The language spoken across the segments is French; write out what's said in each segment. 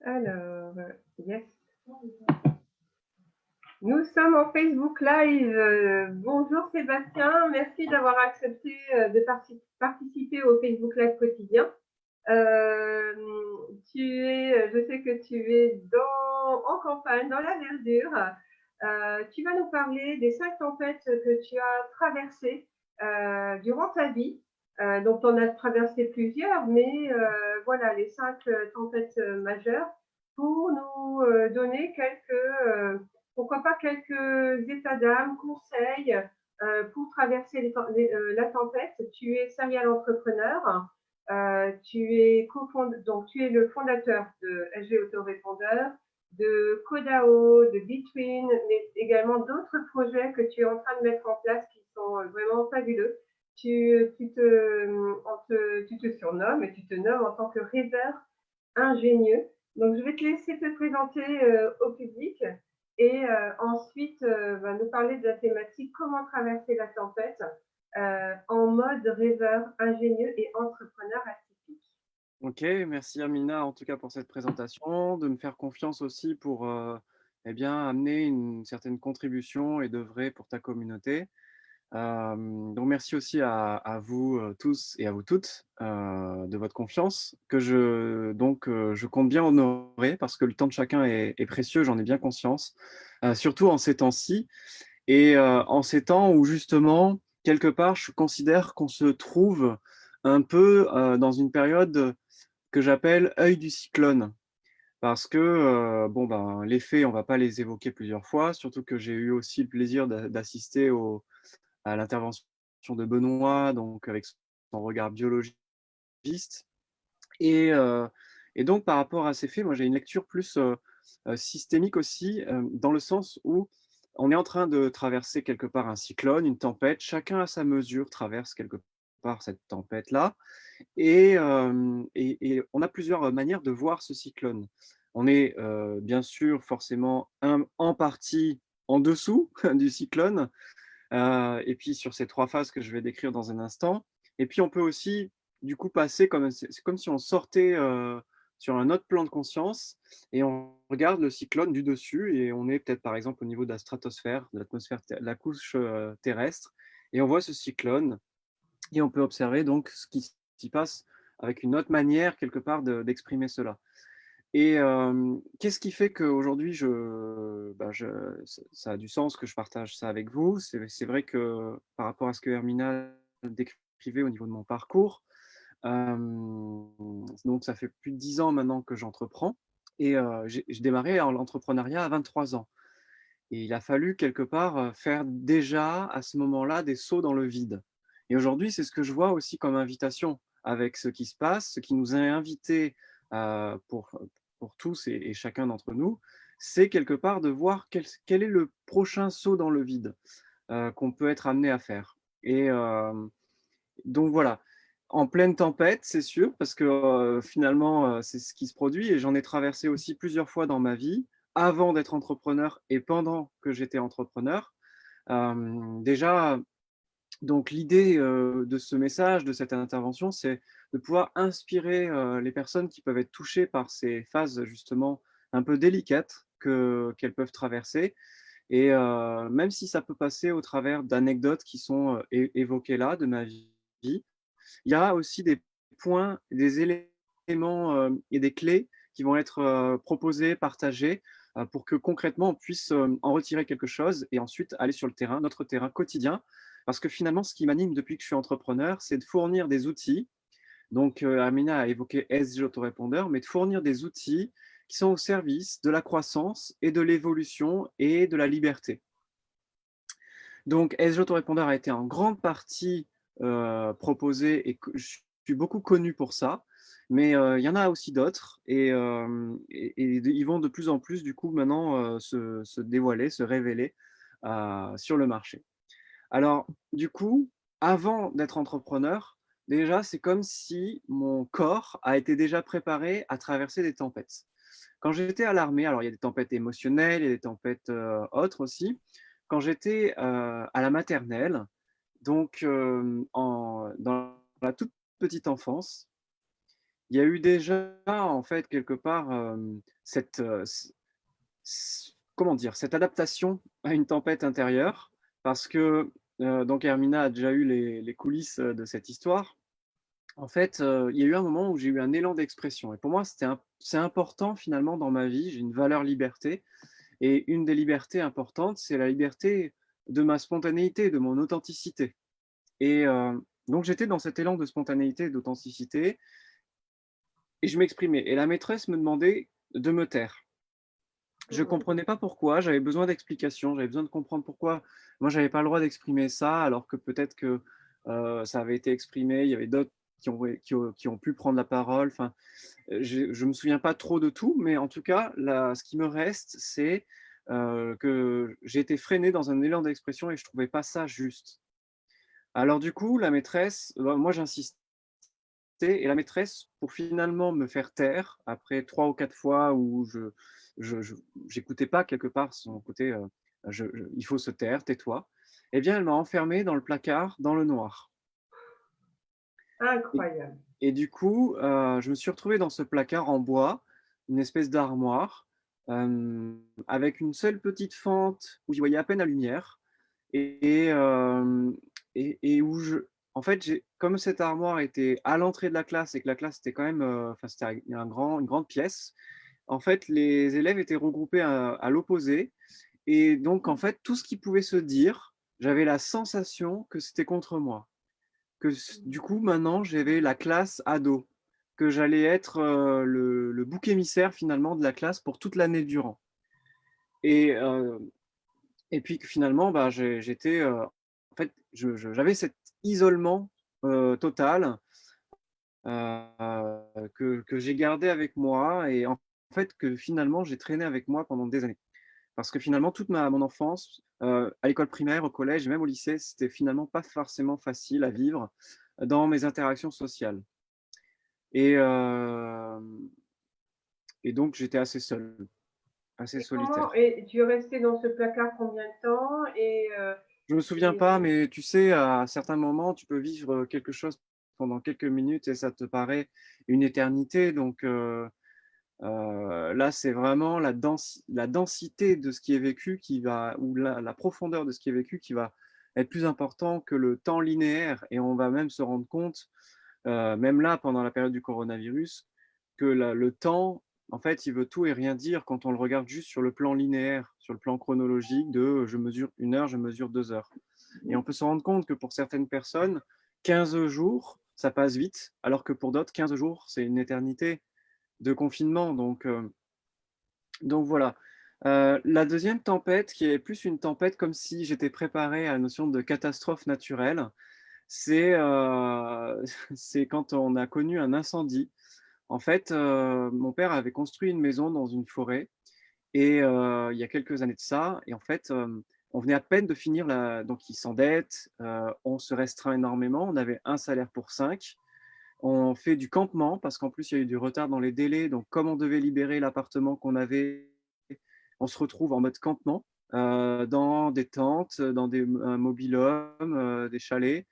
Alors, yes. Nous sommes en Facebook Live. Bonjour Sébastien, merci d'avoir accepté de participer au Facebook Live quotidien. Je sais que tu es en campagne, dans la verdure. Tu vas nous parler des 5 tempêtes que tu as traversées durant ta vie. Donc, on a traversé plusieurs, mais voilà, les 5 tempêtes majeures pour nous donner pourquoi pas quelques états d'âme, conseils pour traverser la tempête. Tu es serial entrepreneur. Donc tu es le fondateur de SG Autorépondeur, de Codao, de Between, mais également d'autres projets que tu es en train de mettre en place qui sont vraiment fabuleux. Tu te surnommes et tu te nommes en tant que rêveur ingénieux. Donc je vais te laisser te présenter au public et ensuite nous parler de la thématique comment traverser la tempête en mode rêveur, ingénieux et entrepreneur atypique. Ok, merci Amina en tout cas pour cette présentation, de me faire confiance aussi pour eh bien, amener une certaine contribution et d'œuvrer pour ta communauté. Donc merci aussi à vous tous et à vous toutes de votre confiance que je compte bien honorer parce que le temps de chacun est précieux, j'en ai bien conscience, surtout en ces temps-ci et en ces temps où justement, quelque part, je considère qu'on se trouve un peu dans une période que j'appelle œil du cyclone. Parce que, les faits, on va pas les évoquer plusieurs fois, surtout que j'ai eu aussi le plaisir d'assister à l'intervention de Benoît, donc avec son regard biologiste. Et, euh, et donc, par rapport à ces faits, moi, j'ai une lecture plus systémique aussi, dans le sens où on est en train de traverser quelque part un cyclone, une tempête. Chacun à sa mesure traverse quelque part cette tempête-là. Et on a plusieurs manières de voir ce cyclone. On est bien sûr forcément en partie en dessous du cyclone, et puis sur ces 3 phases que je vais décrire dans un instant. Et puis on peut aussi du coup passer comme c'est comme si on sortait sur un autre plan de conscience et on regarde le cyclone du dessus et on est peut-être par exemple au niveau de la stratosphère, de l'atmosphère, la couche terrestre, et on voit ce cyclone et on peut observer donc ce qui s'y passe avec une autre manière quelque part d'exprimer cela. Et qu'est-ce qui fait qu'aujourd'hui ça a du sens que je partage ça avec vous? C'est vrai que par rapport à ce que Hermina décrivait au niveau de mon parcours, donc ça fait plus de 10 ans maintenant que j'entreprends et j'ai démarré en l'entrepreneuriat à 23 ans et il a fallu quelque part, faire déjà à ce moment-là des sauts dans le vide. Et aujourd'hui, c'est ce que je vois aussi comme invitation avec ce qui se passe, ce qui nous a invités, pour tous et chacun d'entre nous, c'est quelque part de voir quel est le prochain saut dans le vide, qu'on peut être amené à faire. Et donc voilà, en pleine tempête, c'est sûr, parce que, finalement, c'est ce qui se produit et j'en ai traversé aussi plusieurs fois dans ma vie, avant d'être entrepreneur et pendant que j'étais entrepreneur. Déjà, donc l'idée, de ce message, de cette intervention, c'est de pouvoir inspirer, les personnes qui peuvent être touchées par ces phases justement un peu délicates qu'elles peuvent traverser et même si ça peut passer au travers d'anecdotes qui sont, évoquées là, de ma vie, il y a aussi des points, des éléments et des clés qui vont être proposés, partagés, pour que concrètement on puisse en retirer quelque chose et ensuite aller sur le terrain, notre terrain quotidien. Parce que finalement, ce qui m'anime depuis que je suis entrepreneur, c'est de fournir des outils. Donc, Amina a évoqué SG Autorépondeur, mais de fournir des outils qui sont au service de la croissance et de l'évolution et de la liberté. Donc, SG Autorépondeur a été en grande partie proposé et je suis beaucoup connu pour ça, mais il y en a aussi d'autres et ils vont de plus en plus, du coup, maintenant se dévoiler, se révéler sur le marché. Alors, du coup, avant d'être entrepreneur, déjà, c'est comme si mon corps a été déjà préparé à traverser des tempêtes. Quand j'étais à l'armée, alors il y a des tempêtes émotionnelles, il y a des tempêtes autres aussi. Quand j'étais à la maternelle, donc dans la toute petite enfance, il y a eu déjà, en fait, quelque part, cette, comment dire? Cette adaptation à une tempête intérieure parce que, donc Hermina a déjà eu les coulisses, de cette histoire. En fait, il y a eu un moment où j'ai eu un élan d'expression et pour moi, c'est important finalement dans ma vie. J'ai une valeur liberté et une des libertés importantes, c'est la liberté de ma spontanéité, de mon authenticité et donc j'étais dans cet élan de spontanéité et d'authenticité et je m'exprimais et la maîtresse me demandait de me taire. Je Mmh. comprenais pas pourquoi, j'avais besoin d'explications, j'avais besoin de comprendre pourquoi moi j'avais pas le droit d'exprimer ça, alors que peut-être que, ça avait été exprimé, il y avait d'autres qui ont pu prendre la parole, enfin, je me souviens pas trop de tout, mais en tout cas, là, ce qui me reste, c'est, que j'ai été freiné dans un élan d'expression et je trouvais pas ça juste. Alors du coup, la maîtresse, moi j'insistais et la maîtresse, pour finalement me faire taire, après 3 ou 4 fois où je j'écoutais pas quelque part son côté, «Il faut se taire, tais-toi», eh bien, elle m'a enfermé dans le placard, dans le noir et Incroyable. et du coup, je me suis retrouvé dans ce placard en bois, une espèce d'armoire, avec une seule petite fente où j'y voyais à peine la lumière et hem et où en fait, comme cette armoire était à l'entrée de la classe et que la classe était quand même, enfin, c'était une grande pièce, en fait, les élèves étaient regroupés à l'opposé et donc en fait, tout ce qui pouvait se dire, j'avais la sensation que c'était contre moi. Du coup, maintenant, j'avais la classe ado, que j'allais être, le bouc émissaire finalement de la classe pour toute l'année durant et et puis que finalement, bah, j'étais, en fait, j'avais cet isolement, total, que j'ai gardé avec moi et en fait que finalement j'ai traîné avec moi pendant des années. Parce que finalement toute mon enfance, à l'école primaire, au collège et même au lycée, c'était finalement pas forcément facile à vivre dans mes interactions sociales et et donc j'étais assez seul, assez Et comment solitaire. et tu es resté dans ce placard combien de temps? Je me souviens Et pas, mais tu sais, à certains moments, tu peux vivre, quelque chose pendant quelques minutes et ça te paraît une éternité donc là, c'est vraiment la densité de ce qui est vécu qui va ou la profondeur de ce qui est vécu qui va être plus important que le temps linéaire et on va même se rendre compte, même là, pendant la période du coronavirus, que le temps, en fait, il veut tout et rien dire quand on le regarde juste sur le plan linéaire, sur le plan chronologique de, je mesure 1 heure, je mesure 2 heures et on peut se rendre compte que pour certaines personnes, 15 jours, ça passe vite, alors que pour d'autres, 15 jours, c'est une éternité de confinement donc voilà. La deuxième tempête qui est plus une tempête comme si j'étais préparé à la notion de catastrophe naturelle, c'est, c'est quand on a connu un incendie. En fait, mon père avait construit une maison dans une forêt et il y a quelques années de ça et en fait, on venait à peine de finir la donc il s'endette, on se restreint énormément. On avait un salaire pour 5. On fait du campement parce qu'en plus, il y a eu du retard dans les délais. Donc, comme on devait libérer l'appartement qu'on avait, on se retrouve en mode campement, dans des tentes, dans un mobil-home, des chalets,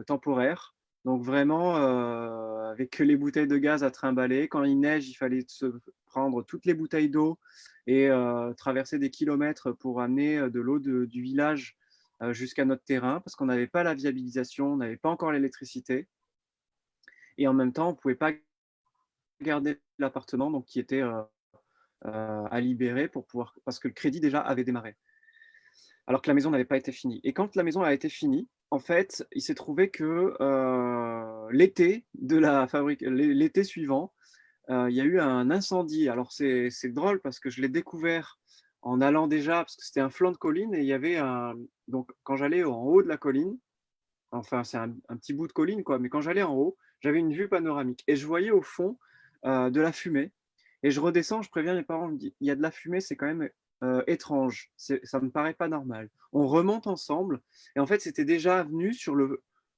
temporaires. Donc vraiment, avec les bouteilles de gaz à trimballer. Quand il neige, il fallait se prendre toutes les bouteilles d'eau et traverser des kilomètres pour amener, de l'eau du village, jusqu'à notre terrain parce qu'on n'avait pas la viabilisation, on n'avait pas encore l'électricité et en même temps, on ne pouvait pas garder l'appartement, donc qui était, à libérer pour pouvoir parce que le crédit déjà avait démarré, alors que la maison n'avait pas été finie et quand la maison a été finie, en fait, il s'est trouvé que, l'été suivant, il y a eu un incendie. Alors c'est drôle parce que je l'ai découvert en allant déjà parce que c'était un flanc de colline et il y avait donc quand j'allais en haut de la colline, enfin c'est un petit bout de colline quoi, mais quand j'allais en haut, j'avais une vue panoramique et je voyais au fond, de la fumée et je redescends, je préviens mes parents, je me dis: «Il y a de la fumée, c'est quand même, étrange, ça me paraît pas normal». On remonte ensemble et en fait, c'était déjà venu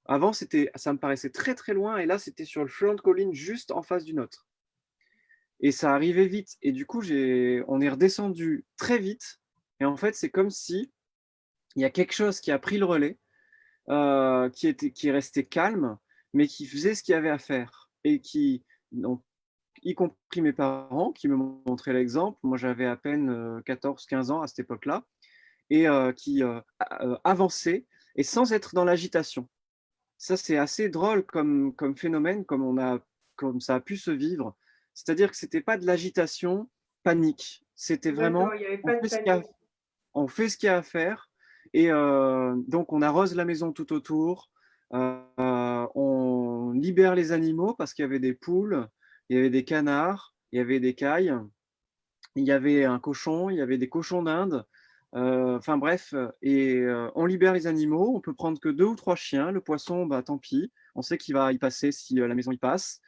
avant ça me paraissait très, très loin et là, c'était sur le flanc de colline juste en face du nôtre et ça arrivait vite et du coup, on est redescendu très vite et en fait, c'est comme si il y a quelque chose qui a pris le relais, qui est resté calme, mais qui faisait ce qu'il y avait à faire et donc y compris mes parents qui me montraient l'exemple. Moi, j'avais à peine, 14-15 ans à cette époque-là et qui, avançaient et sans être dans l'agitation. Ça, c'est assez drôle comme phénomène, comme ça a pu se vivre. C'est-à-dire que c'était pas de l'agitation panique. C'était D'accord, vraiment, il n'y avait on pas de fait ce qu'il y a panique. on fait ce qu'il y a à faire et donc on arrose la maison tout autour, on libère les animaux parce qu'il y avait des poules, il y avait des canards, il y avait des cailles, il y avait un cochon, il y avait des cochons d'Inde, enfin bref, et on libère les animaux, on peut prendre que 2 ou 3 chiens. Le poisson, bah, tant pis, on sait qu'il va y passer si, la maison y passe.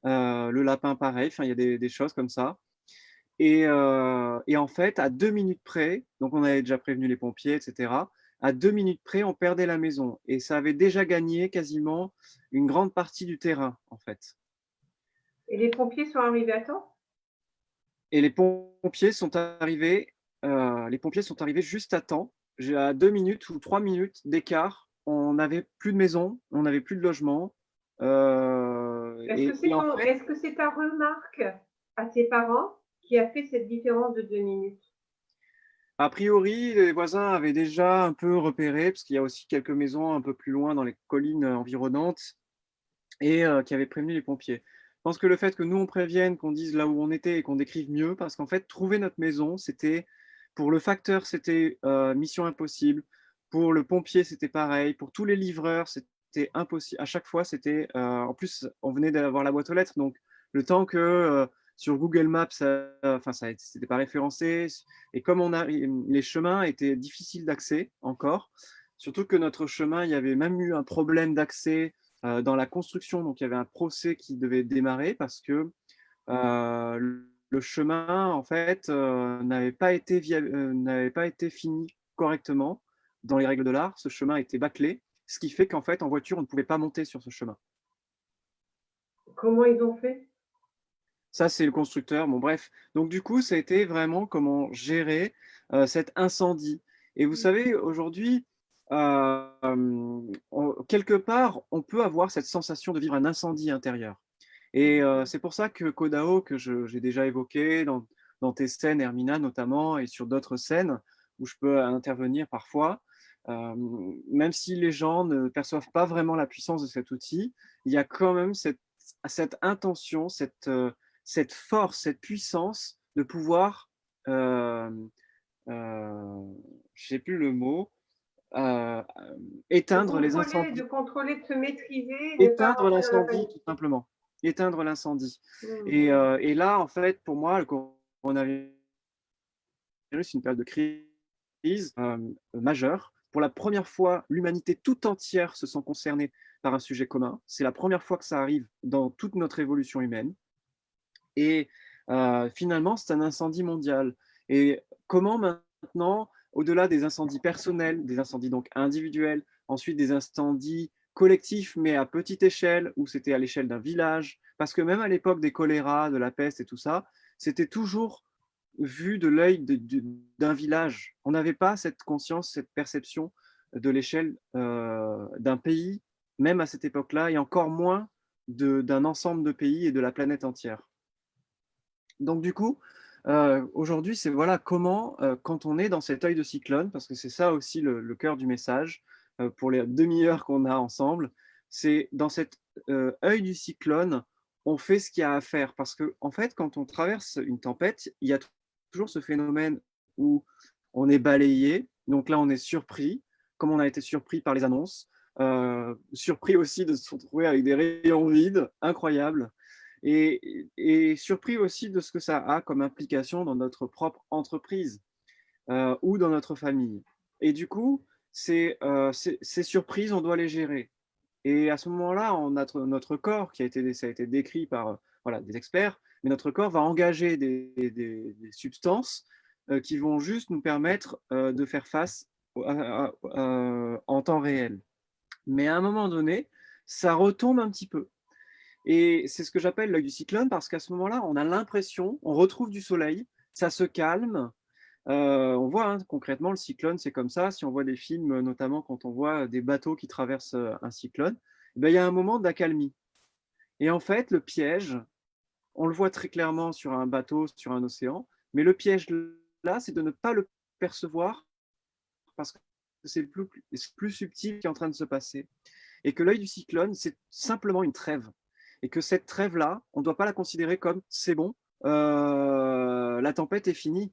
Le lapin pareil, enfin il y a des choses comme ça et en fait, à 2 minutes près, donc on avait déjà prévenu les pompiers et cetera. À 2 minutes près, on perdait la maison et ça avait déjà gagné quasiment une grande partie du terrain, en fait. Et les pompiers sont arrivés à temps? Et les pompiers sont arrivés juste à temps. J'ai à 2 minutes ou 3 minutes d'écart, on n'avait plus de maison, on n'avait plus de logement, et en fait, Est-ce que c'est ta remarque à tes parents qui a fait cette différence de 2 minutes? a priori, les voisins avaient déjà un peu repéré, parce qu'il y a aussi quelques maisons un peu plus loin dans les collines, environnantes et qui avaient prévenu les pompiers. Je pense que le fait que nous on prévienne, qu'on dise là où on était et qu'on décrive mieux, parce qu'en fait, trouver notre maison, c'était pour le facteur, c'était, mission impossible. Pour le pompier, c'était pareil. Pour tous les livreurs, c'était impossible. À chaque fois, c'était, en plus, on venait d'avoir la boîte aux lettres, donc le temps que, sur Google Maps, enfin ça c'était pas référencé et comme on a les chemins étaient difficiles d'accès encore, surtout que notre chemin, il y avait même eu un problème d'accès dans la construction. Donc, il y avait un procès qui devait démarrer parce que le chemin, en fait, n'avait pas été fini correctement dans les règles de l'art. Ce chemin était bâclé, ce qui fait qu'en fait, en voiture, on ne pouvait pas monter sur ce chemin. Comment ils ont fait? Ça, c'est le constructeur. Bon, bref. Donc, du coup, ça a été vraiment comment gérer cet incendie. Et vous savez, aujourd'hui, quelque part, on peut avoir cette sensation de vivre un incendie intérieur. Et c'est pour ça que Kodao, que j'ai déjà évoqué dans tes scènes, Hermina notamment, et sur d'autres scènes où je peux intervenir parfois, même si les gens ne perçoivent pas vraiment la puissance de cet outil, il y a quand même cette intention, cette force, cette puissance de pouvoir, je sais plus le mot, heu, éteindre les De incendies. contrôler, de se maîtriser et ne pas Éteindre rentrer dans la l'incendie, panique. tout simplement. Éteindre l'incendie Mmh. et là, en fait, pour moi, le coronavirus, c'est une période de crise, majeure. Pour la première fois, l'humanité tout entière se sent concernée par un sujet commun. C'est la première fois que ça arrive dans toute notre évolution humaine et finalement, c'est un incendie mondial et comment maintenant, au-delà des incendies personnels, des incendies donc individuels, ensuite des incendies collectifs, mais à petite échelle, où c'était à l'échelle d'un village, parce que même à l'époque des choléras, de la peste et tout ça, c'était toujours vu de l'œil d'un village. On n'avait pas cette conscience, cette perception de l'échelle d'un pays, même à cette époque-là, et encore moins d'un ensemble de pays et de la planète entière. Donc du coup, aujourd'hui, c'est voilà comment, quand on est dans cet œil de cyclone, parce que c'est ça aussi le cœur du message, pour les demi-heures qu'on a ensemble, c'est dans cet, œil du cyclone, on fait ce qu'il y a à faire. Parce que en fait, quand on traverse une tempête, il y a toujours ce phénomène où on est balayé, donc là, on est surpris, comme on a été surpris par les annonces, surpris aussi de se retrouver avec des rayons vides, incroyables et surpris aussi de ce que ça a comme implication dans notre propre entreprise, ou dans notre famille. Et du coup, ces surprises, on doit les gérer. Et à ce moment-là, notre corps, ça a été décrit par voilà, des experts, mais notre corps va engager des substances qui vont juste nous permettre de faire face en temps réel. Mais à un moment donné, ça retombe un petit peu. Et c'est ce que j'appelle l'œil du cyclone parce qu'à ce moment-là, on a l'impression, on retrouve du soleil, ça se calme. On voit, hein, concrètement le cyclone, c'est comme ça. Si on voit des films, notamment quand on voit des bateaux qui traversent, un cyclone, eh ben, il y a un moment d'accalmie et en fait, le piège, on le voit très clairement sur un bateau, sur un océan, mais le piège là, c'est de ne pas le percevoir parce que c'est plus subtil qui est en train de se passer. Et que l'œil du cyclone, c'est simplement une trêve. Et que cette trêve-là, on ne doit pas la considérer comme c'est bon, la tempête est finie.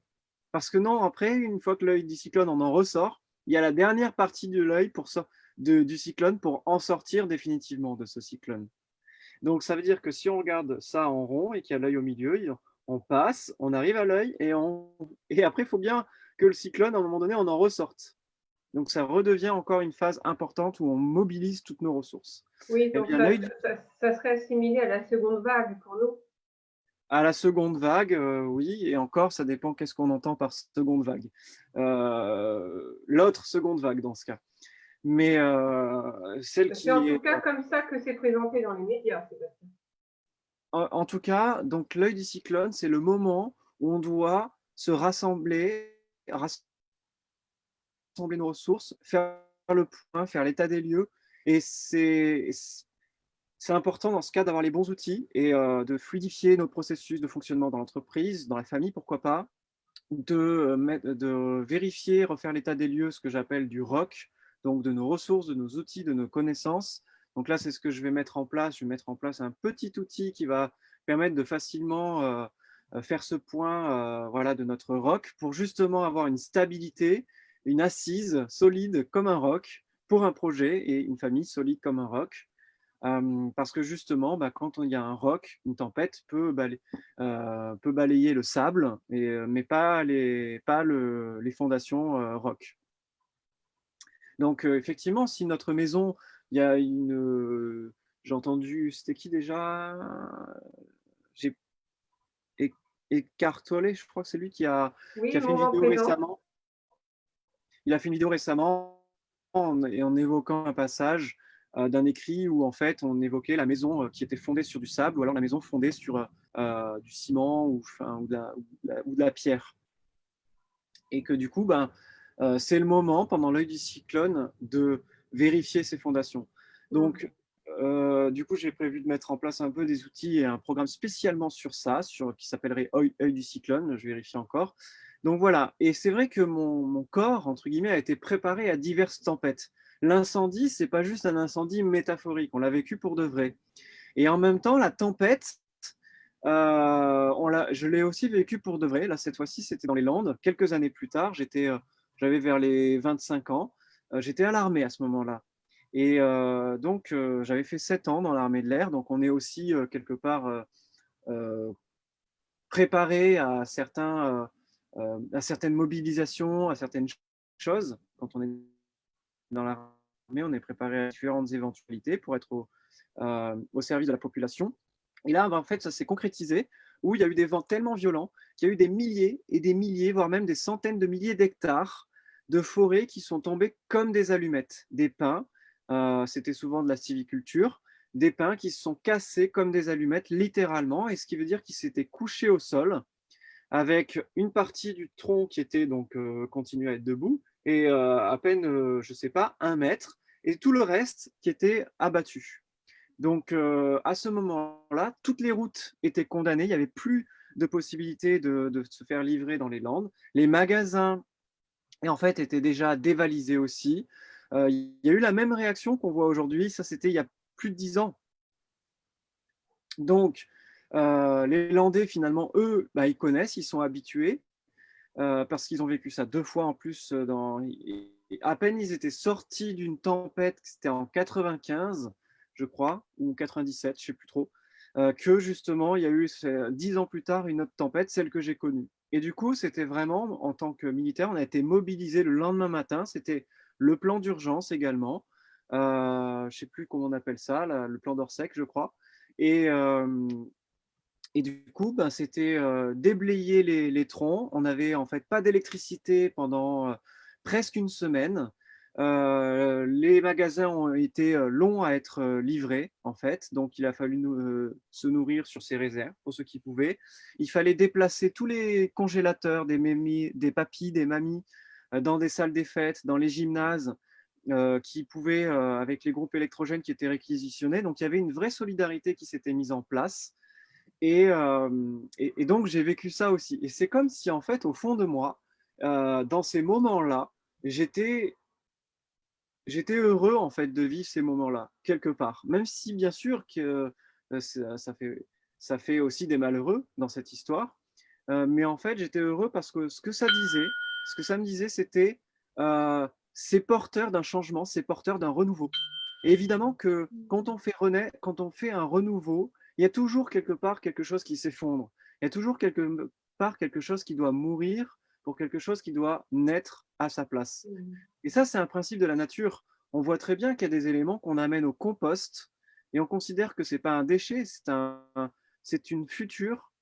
Parce que non, après, une fois que l'œil du cyclone on en ressort, il y a la dernière partie de l'œil du cyclone pour en sortir définitivement de ce cyclone. Donc ça veut dire que si on regarde ça en rond et qu'il y a l'œil au milieu, on passe, on arrive à l'œil et après, il faut bien que le cyclone, à un moment donné, on en ressorte. Donc ça redevient encore une phase importante où on mobilise toutes nos ressources. Oui, Eh donc bien, l'œil du ça serait assimilé à la seconde vague pour nous. à la seconde vague, oui, et encore, ça dépend qu'est-ce qu'on entend par seconde vague. L'autre seconde vague dans ce cas. Mais celle C'est en qui tout est cas comme ça que c'est présenté dans les médias, Sébastien. en tout cas, donc l'œil du cyclone, c'est le moment où on doit se rassembler nos ressources, faire le point, faire l'état des lieux. Et c'est important dans ce cas d'avoir les bons outils et de fluidifier nos processus de fonctionnement dans l'entreprise, dans la famille, pourquoi pas, de vérifier, refaire l'état des lieux, ce que j'appelle du ROC, donc de nos ressources, de nos outils, de nos connaissances. Donc là, c'est ce que je vais mettre en place. Je vais mettre en place un petit outil qui va permettre de facilement faire ce point voilà, de notre ROC pour justement avoir une stabilité, une assise solide comme un ROC pour un projet et une famille solide comme un ROC. Parce que justement, quand il y a un roc, une tempête peut balayer le sable, mais pas les fondations roc. Donc effectivement, si notre maison, il y a j'ai entendu, c'était qui déjà? J'ai Écartolé, je crois que c'est lui qui Oui, a fait une moment vidéo présent. récemment. Il a fait une vidéo récemment en évoquant un passage d'un écrit où en fait on évoquait la maison qui était fondée sur du sable ou alors la maison fondée sur du ciment ou de la pierre. Et que du coup, c'est le moment pendant l'œil du cyclone de vérifier ses fondations. Donc, du coup, j'ai prévu de mettre en place un peu des outils et un programme spécialement sur ça, qui s'appellerait œil du cyclone, je vérifie encore. Donc voilà, et c'est vrai que mon corps, entre guillemets, a été préparé à diverses tempêtes. L'incendie, c'est pas juste un incendie métaphorique, on l'a vécu pour de vrai. Et en même temps, la tempête, je l'ai aussi vécu pour de vrai. Là, cette fois-ci, c'était dans les Landes. Quelques années plus tard, j'avais vers les 25 ans. J'étais à l'armée à ce moment-là. Et donc, j'avais fait 7 ans dans l'armée de l'air. Donc, on est aussi quelque part euh, préparé à certaines mobilisations, à certaines choses. Quand on est dans l'armée, on est préparé à différentes éventualités pour être au service de la population. Et là, en fait, ça s'est concrétisé où il y a eu des vents tellement violents qu'il y a eu des milliers et des milliers, voire même des centaines de milliers d'hectares de forêts qui sont tombées comme des allumettes. Des pins, c'était souvent de la sylviculture, des pins qui se sont cassés comme des allumettes, littéralement, et ce qui veut dire qu'ils s'étaient couchés au sol avec une partie du tronc qui était donc continué à être debout et à peine, je sais pas, 1 mètre, et tout le reste qui était abattu. Donc, à ce moment-là, toutes les routes étaient condamnées. Il n'y avait plus de possibilité de se faire livrer dans les Landes. Les magasins, et en fait, étaient déjà dévalisés aussi. Il y a eu la même réaction qu'on voit aujourd'hui. Ça, c'était il y a plus de 10 ans. Donc, les Landais, finalement, eux, ils connaissent, ils sont habitués parce qu'ils ont vécu ça 2 fois en plus. À peine ils étaient sortis d'une tempête, c'était en 95, je crois, ou 97, je ne sais plus trop, que justement, il y a eu 10 ans plus tard une autre tempête, celle que j'ai connue. Et du coup, c'était vraiment, en tant que militaire, on a été mobilisés le lendemain matin. C'était le plan d'urgence également. Je ne sais plus comment on appelle ça, le plan d'Orsec, je crois. Et, et du coup, c'était déblayer les troncs. On n'avait en fait pas d'électricité pendant presque une semaine. Les magasins ont été longs à être livrés, en fait. Donc, il a fallu se nourrir sur ses réserves pour ceux qui pouvaient. Il fallait déplacer tous les congélateurs, des papis, des mamies, dans des salles des fêtes, dans les gymnases, qui pouvaient, avec les groupes électrogènes qui étaient réquisitionnés. Donc, il y avait une vraie solidarité qui s'était mise en place. Et donc j'ai vécu ça aussi. Et c'est comme si en fait, au fond de moi, dans ces moments-là, j'étais j'étais heureux en fait de vivre ces moments-là, quelque part. Même si bien sûr que, ça fait aussi des malheureux dans cette histoire, mais en fait j'étais heureux parce que ce que ça me disait, c'était, c'est porteur d'un changement, c'est porteur d'un renouveau. Et évidemment que quand on fait un renouveau, il y a toujours quelque part quelque chose qui s'effondre. Il y a toujours quelque part quelque chose qui doit mourir pour quelque chose qui doit naître à sa place. Mmh. Et ça, c'est un principe de la nature. On voit très bien qu'il y a des éléments qu'on amène au compost et on considère que c'est pas un déchet, c'est une future,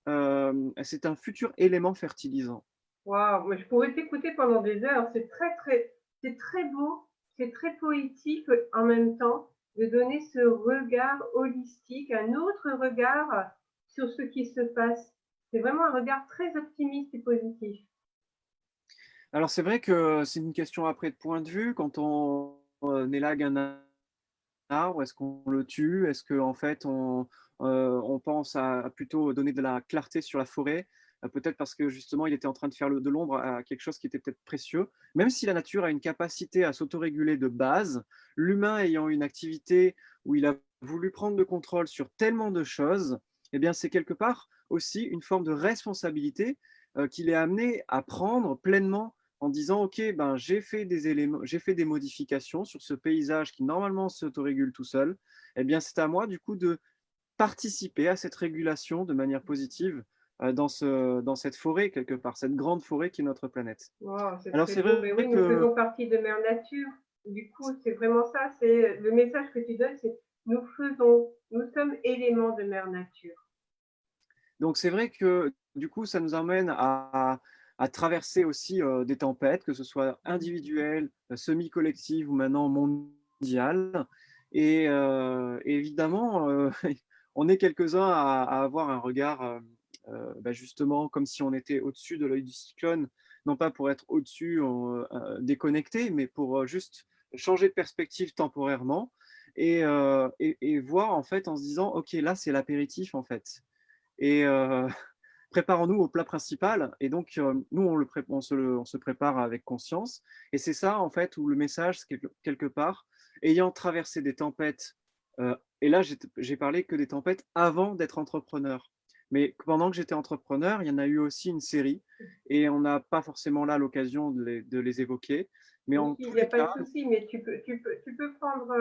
c'est un futur élément fertilisant. Waouh, mais je pourrais t'écouter pendant des heures. C'est très beau, c'est très poétique en même temps de donner ce regard holistique, un autre regard sur ce qui se passe. C'est vraiment un regard très optimiste et positif. Alors c'est vrai que c'est une question après de point de vue. Quand on élague un arbre, est-ce qu'on le tue? Est-ce qu'en fait on pense à plutôt donner de la clarté sur la forêt? Peut-être parce que justement il était en train de faire de l'ombre à quelque chose qui était peut-être précieux. Même si la nature a une capacité à s'autoréguler de base, l'humain ayant une activité où il a voulu prendre le contrôle sur tellement de choses, eh bien c'est quelque part aussi une forme de responsabilité, qu'il est amené à prendre pleinement en disant: «OK, ben, j'ai fait des modifications sur ce paysage qui normalement s'autorégule tout seul. Et bien, c'est à moi du coup de participer à cette régulation de manière positive, dans cette forêt quelque part, cette grande forêt qui est notre planète». Wow, c'est Alors très c'est beau. vrai Mais oui, nous que faisons partie de Mère Nature. Du coup, c'est vraiment ça. C'est le message que tu donnes, c'est nous sommes éléments de Mère Nature. donc c'est vrai que du coup, ça nous emmène à traverser aussi, des tempêtes, que ce soit individuelles, semi-collectives ou maintenant mondiales. Et évidemment, on est quelques-uns à avoir un regard, bah, justement comme si on était au-dessus de l'œil du cyclone, non pas pour être au-dessus, déconnecté, mais pour, juste changer de perspective temporairement et voir en fait en se disant: «OK, là, c'est l'apéritif en fait». Et préparons-nous au plat principal. Et donc nous on se prépare avec conscience et c'est ça en fait où le message c'est quelque part, ayant traversé des tempêtes, et là j'ai parlé que des tempêtes avant d'être entrepreneur. Mais pendant que j'étais entrepreneur, il y en a eu aussi une série et on n'a pas forcément là l'occasion de les évoquer. Mais Oui, en il tous n'y a les pas cas, de souci, mais tu peux prendre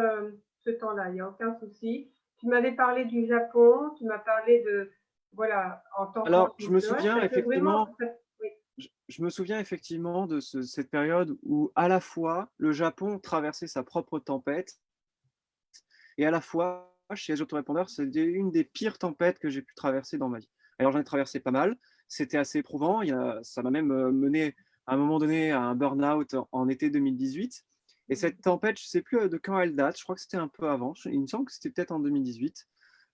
ce temps-là, il n'y a aucun souci. Tu m'avais parlé du Japon, tu m'as parlé de, voilà, en tant alors je me qu'entrepreneur, souviens effectivement oui, Je me souviens effectivement de cette période où, à la fois, le Japon traversait sa propre tempête et à la fois, chez Edge Autorépondeur, c'était une des pires tempêtes que j'ai pu traverser dans ma vie. Alors, j'en ai traversé pas mal, c'était assez éprouvant, ça m'a même mené à un moment donné à un burn-out en été 2018. Et cette tempête, je ne sais plus de quand elle date, je crois que c'était un peu avant, il me semble que c'était peut-être en 2018.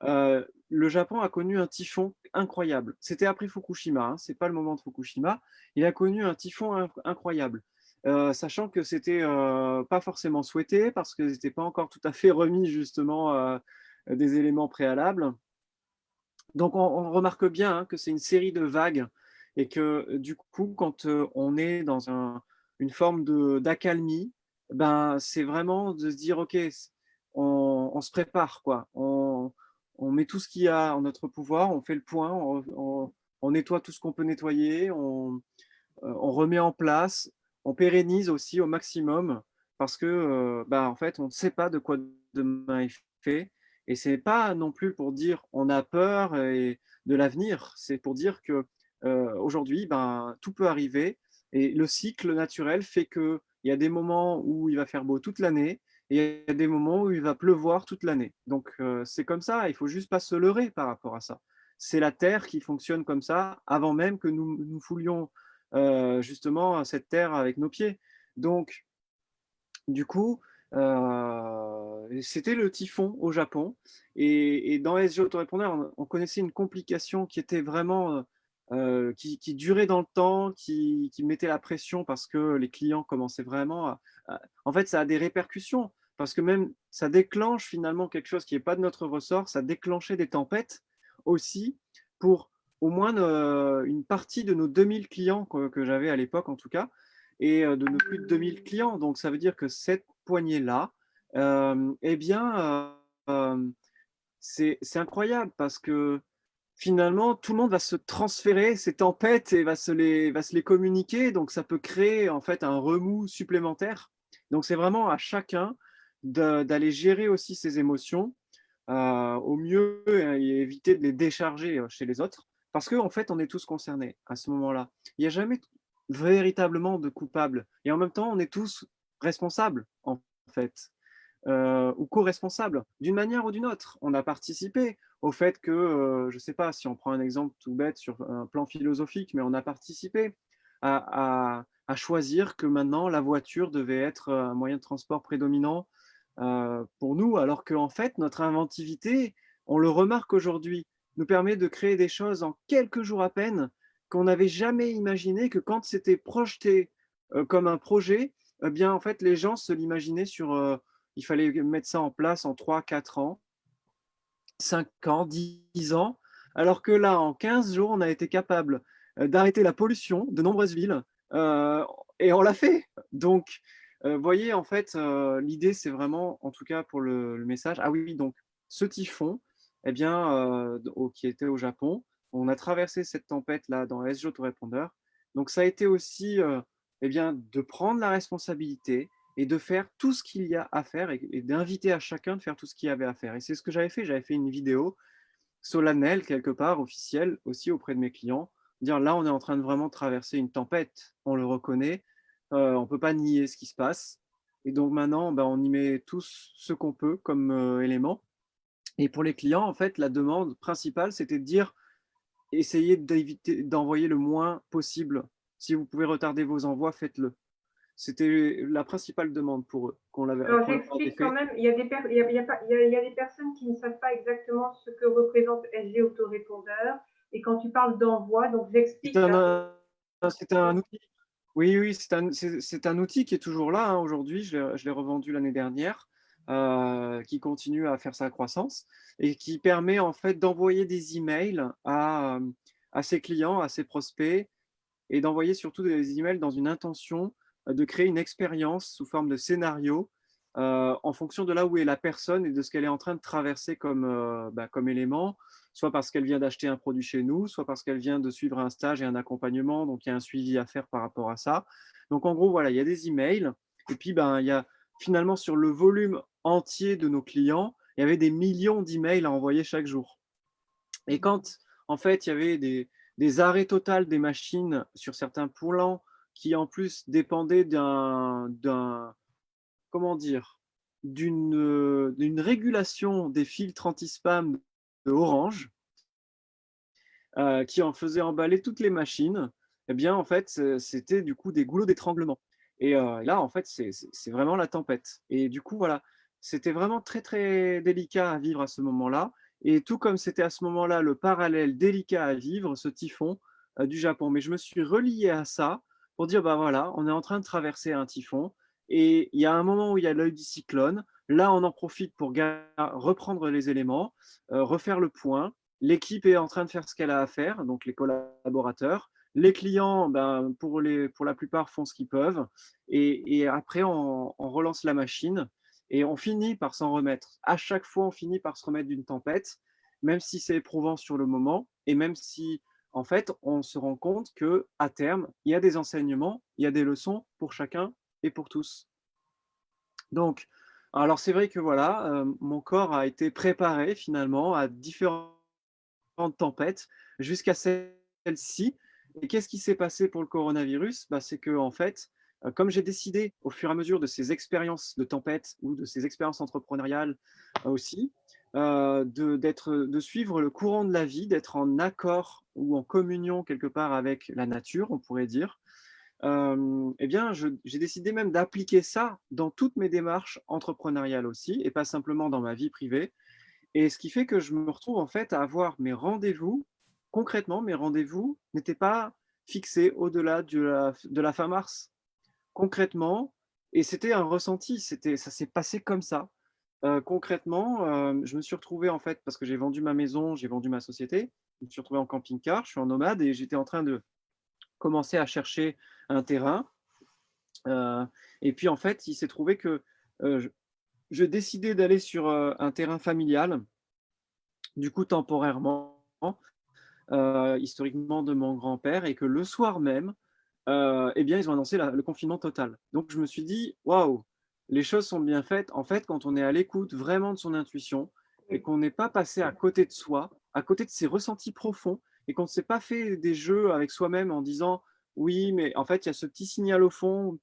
Le Japon a connu un typhon incroyable. C'était après Fukushima, hein, c'est pas le moment de Fukushima. Il a connu un typhon incroyable. Sachant que c'était pas forcément souhaité parce qu'ils n'étaient pas encore tout à fait remis justement des éléments préalables. Donc on remarque bien hein, que c'est une série de vagues et que du coup, quand on est dans une forme d'accalmie, ben, c'est vraiment de se dire, OK, on se prépare, quoi. On met tout ce qu'il y a en notre pouvoir, on fait le point, on nettoie tout ce qu'on peut nettoyer, on remet en place, on pérennise aussi au maximum parce que, bah, en fait, on ne sait pas de quoi demain est fait et c'est pas non plus pour dire on a peur et de l'avenir, c'est pour dire que, aujourd'hui, ben, tout peut arriver et le cycle naturel fait qu'il y a des moments où il va faire beau toute l'année et il y a des moments où il va pleuvoir toute l'année. Donc, c'est comme ça, il faut juste pas se leurrer par rapport à ça. C'est la terre qui fonctionne comme ça avant même que nous foulions justement cette terre avec nos pieds. Donc, du coup, c'était le typhon au Japon et dans SG Autorépondeur, on connaissait une complication qui était vraiment, qui durait dans le temps, qui mettait la pression parce que les clients commençaient vraiment en fait, ça a des répercussions parce que même ça déclenche finalement quelque chose qui est pas de notre ressort, ça déclenchait des tempêtes aussi pour au moins une partie de nos 2000 clients que j'avais à l'époque en tout cas, et de nos plus de 2000 clients. Donc ça veut dire que cette poignée-là, eh bien, c'est incroyable parce que finalement, tout le monde va se transférer ces tempêtes et va se les communiquer. Donc, ça peut créer en fait un remous supplémentaire. Donc, c'est vraiment à chacun d'aller gérer aussi ses émotions au mieux et éviter de les décharger chez les autres. Parce qu'en fait, on est tous concernés à ce moment-là. Il n'y a jamais véritablement de coupable. Et en même temps, on est tous responsables, en fait ou co-responsables d'une manière ou d'une autre. On a participé au fait que, je ne sais pas si on prend un exemple tout bête sur un plan philosophique, mais on a participé à choisir que maintenant la voiture devait être un moyen de transport prédominant pour nous, alors qu'en fait notre inventivité, on le remarque aujourd'hui, nous permet de créer des choses en quelques jours à peine qu'on n'avait jamais imaginé, que quand c'était projeté comme un projet, eh bien en fait les gens se l'imaginaient sur il fallait mettre ça en place en 3, 4 ans, 5 ans, 10 ans, alors que là, en 15 jours, on a été capable d'arrêter la pollution de nombreuses villes euh, et on l'a fait. Donc, voyez, en fait, l'idée, c'est vraiment, en tout cas pour le message, ah oui, donc ce typhon, eh bien, qui était au Japon, on a traversé cette tempête-là dans SG Autorépondeur. Donc, ça a été aussi eh bien, de prendre la responsabilité, et de faire tout ce qu'il y a à faire et d'inviter à chacun de faire tout ce qu'il y avait à faire. Et c'est ce que j'avais fait. J'avais fait une vidéo solennelle, quelque part, officielle, aussi auprès de mes clients, dire là, on est en train de vraiment traverser une tempête, on le reconnaît, on ne peut pas nier ce qui se passe. Et donc maintenant, ben, on y met tous ce qu'on peut comme élément. Et pour les clients, en fait, la demande principale, c'était de dire essayez d'éviter d'envoyer le moins possible. Si vous pouvez retarder vos envois, faites-le. C'était la principale demande pour eux, Alors, qu'on leur avait j'explique quand fait. même, il y a des personnes qui ne savent pas exactement ce que représente SG Autorépondeur. Et quand tu parles d'envoi, donc C'est j'explique. Hein. c'est un outil. Oui, oui, c'est un outil qui est toujours là hein, aujourd'hui. Je l'ai revendu l'année dernière, qui continue à faire sa croissance et qui permet en fait d'envoyer des emails à ses clients, à ses prospects, et d'envoyer surtout des emails dans une intention de créer une expérience sous forme de scénario en fonction de là où est la personne et de ce qu'elle est en train de traverser comme élément, soit parce qu'elle vient d'acheter un produit chez nous, soit parce qu'elle vient de suivre un stage et un accompagnement, donc il y a un suivi à faire par rapport à ça. Donc en gros, voilà, il y a des emails, et puis il y a finalement sur le volume entier de nos clients, il y avait des millions d'emails à envoyer chaque jour. Et quand, en fait, il y avait des arrêts totaux des machines sur certains plans qui, en plus, dépendaient comment dire, d'une régulation des filtres anti-spam de Orange, qui en faisait emballer toutes les machines, eh bien, en fait, c'était du coup des goulots d'étranglement. Et là, en fait, c'est vraiment la tempête. Et du coup, voilà, c'était vraiment très, très délicat à vivre à ce moment-là. Et tout comme c'était à ce moment-là le parallèle délicat à vivre, ce typhon du Japon. Mais je me suis relié à ça pour dire, bah voilà, on est en train de traverser un typhon. Et il y a un moment où il y a l'œil du cyclone. Là, on en profite pour reprendre les éléments, refaire le point. L'équipe est en train de faire ce qu'elle a à faire, donc les collaborateurs. Les clients, ben, pour la plupart, font ce qu'ils peuvent. Et après, on relance la machine et on finit par s'en remettre. À chaque fois, on finit par se remettre d'une tempête, même si c'est éprouvant sur le moment et même si, en fait, on se rend compte que à terme, il y a des enseignements, il y a des leçons pour chacun et pour tous. Donc, alors c'est vrai que voilà, mon corps a été préparé finalement à différentes tempête jusqu'à celle-ci. Et qu'est-ce qui s'est passé pour le coronavirus? Bah, c'est que en fait, comme j'ai décidé au fur et à mesure de ces expériences de tempête ou de ces expériences entrepreneuriales aussi, de suivre le courant de la vie, d'être en accord ou en communion quelque part avec la nature, on pourrait dire. Eh bien, j'ai décidé même d'appliquer ça dans toutes mes démarches entrepreneuriales aussi, et pas simplement dans ma vie privée. Et ce qui fait que je me retrouve en fait à avoir mes rendez-vous concrètement, mes rendez-vous n'étaient pas fixés au-delà de la fin mars. Concrètement, et c'était un ressenti, ça s'est passé comme ça. Concrètement, je me suis retrouvé en fait parce que j'ai vendu ma maison, j'ai vendu ma société me suis retrouvé en camping-car, je suis en nomade et j'étais en train de commencer à chercher un terrain. Heu et puis en fait, il s'est trouvé que, je décidais d'aller sur, un terrain familial, du coup temporairement, historiquement de mon grand-père et que le soir même, et bien, ils ont annoncé le confinement total. Donc je me suis dit: «Waouh, les choses sont bien faites». En fait, quand on est à l'écoute vraiment de son intuition et Oui. qu'on n'est pas passé à côté de soi, à côté de ses ressentis profonds et qu'on ne s'est pas fait des jeux avec soi-même en disant: «Oui, mais en fait, il y a ce petit signal au fond,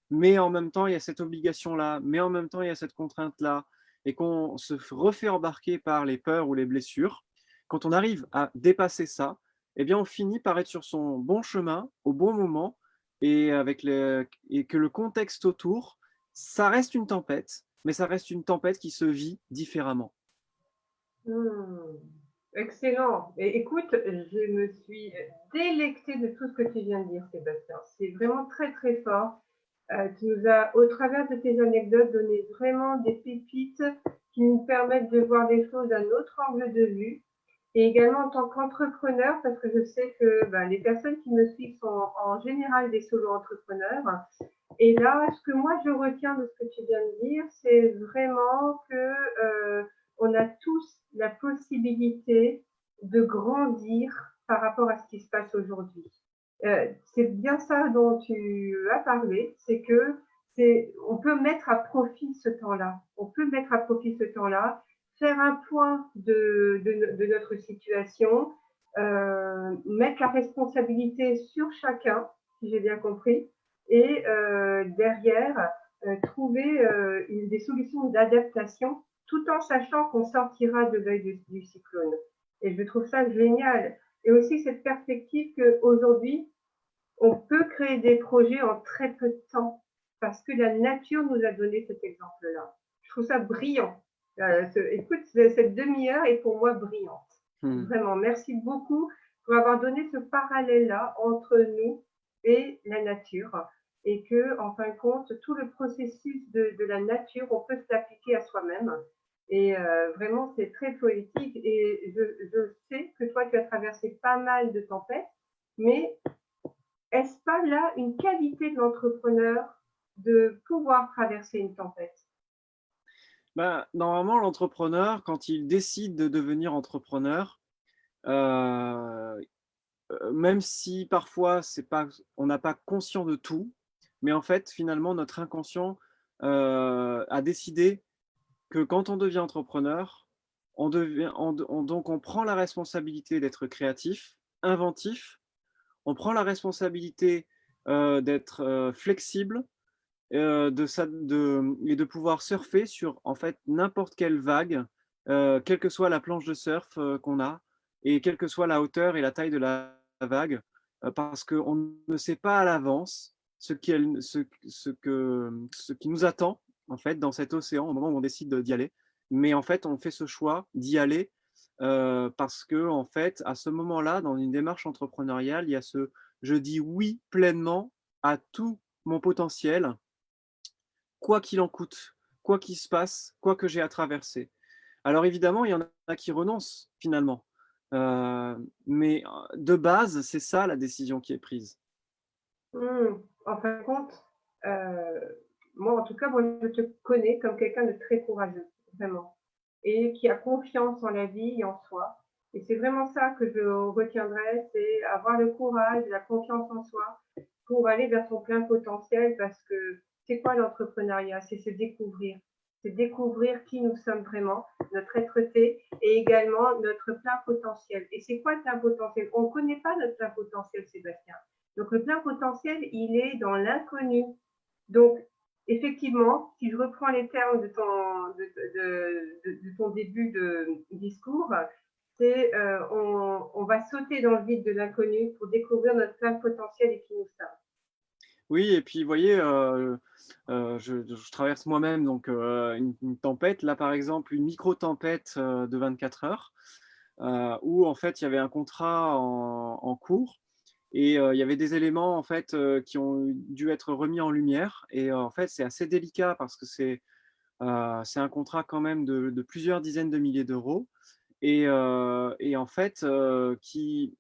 mais en même temps, il y a cette obligation-là, mais en même temps, il y a cette contrainte-là» et qu'on se refait embarquer par les peurs ou les blessures. Quand on arrive à dépasser ça, eh bien, on finit par être sur son bon chemin, au bon moment et que le contexte autour, ça reste une tempête, mais ça reste une tempête qui se vit différemment. Mmh. Excellent. Et écoute, je me suis délectée de tout ce que tu viens de dire, Sébastien. C'est vraiment très, très fort. Tu nous as, au travers de tes anecdotes, donné vraiment des pépites qui nous permettent de voir les choses d'un autre angle de vue. Et également en tant qu'entrepreneur, parce que je sais que ben, les personnes qui me suivent sont en général des solo-entrepreneurs. Et là, ce que moi je retiens de ce que tu viens de dire, c'est vraiment que on a tous la possibilité de grandir par rapport à ce qui se passe aujourd'hui. C'est bien ça dont tu as parlé, c'est que on peut mettre à profit ce temps-là. On peut mettre à profit ce temps-là, faire un point de notre situation, mettre la responsabilité sur chacun, si j'ai bien compris, et derrière, trouver des solutions d'adaptation tout en sachant qu'on sortira de l'œil du cyclone. Et je trouve ça génial. Et aussi cette perspective qu'aujourd'hui, on peut créer des projets en très peu de temps parce que la nature nous a donné cet exemple-là. Je trouve ça brillant. Écoute, cette demi-heure est pour moi brillante. Mmh. Vraiment, merci beaucoup pour avoir donné ce parallèle-là entre nous et la nature. Et que, en fin de compte, tout le processus de la nature, on peut s'appliquer à soi-même. Et vraiment, c'est très poétique. Et je sais que toi, tu as traversé pas mal de tempêtes, mais est-ce pas là une qualité de l'entrepreneur de pouvoir traverser une tempête? Bah, normalement, l'entrepreneur, quand il décide de devenir entrepreneur, heu même si parfois c'est pas on n'a pas conscience de tout, mais en fait, finalement, notre inconscient, a décidé que quand on devient entrepreneur, on devient on donc on prend la responsabilité d'être créatif, inventif, on prend la responsabilité, d'être, flexible, et de pouvoir surfer sur, en fait, n'importe quelle vague, quelle que soit la planche de surf, qu'on a et quelle que soit la hauteur et la taille de la vague, parce qu'on ne sait pas à l'avance ce qui nous attend, en fait, dans cet océan au moment où on décide d'y aller. Mais en fait, on fait ce choix d'y aller, parce que en fait, à ce moment-là, dans une démarche entrepreneuriale, il y a ce: «Je dis oui pleinement à tout mon potentiel, quoi qu'il en coûte, quoi qu'il se passe, quoi que j'ai à traverser». Alors évidemment, il y en a qui renoncent finalement, mais de base, c'est ça la décision qui est prise. Mmh. En fin de compte, moi en tout cas, moi je te connais comme quelqu'un de très courageux, vraiment, et qui a confiance en la vie et en soi. Et c'est vraiment ça que je retiendrai, c'est avoir le courage et la confiance en soi pour aller vers son plein potentiel parce que c'est quoi l'entrepreneuriat? C'est se découvrir. C'est découvrir qui nous sommes vraiment, notre être-té et également notre plein potentiel. Et c'est quoi le plein potentiel? On ne connaît pas notre plein potentiel, Sébastien. Donc le plein potentiel, il est dans l'inconnu. Donc effectivement, si je reprends les termes de ton début de discours, c'est on va sauter dans le vide de l'inconnu pour découvrir notre plein potentiel et qui nous sommes. Oui et puis vous voyez, je traverse moi-même donc une tempête. Là, par exemple, une micro-tempête, de 24 heures, où en fait, il y avait un contrat en cours et il y avait des éléments en fait, qui ont dû être remis en lumière et en fait, c'est assez délicat parce que c'est un contrat quand même de plusieurs dizaines de milliers d'euros et en fait, qui,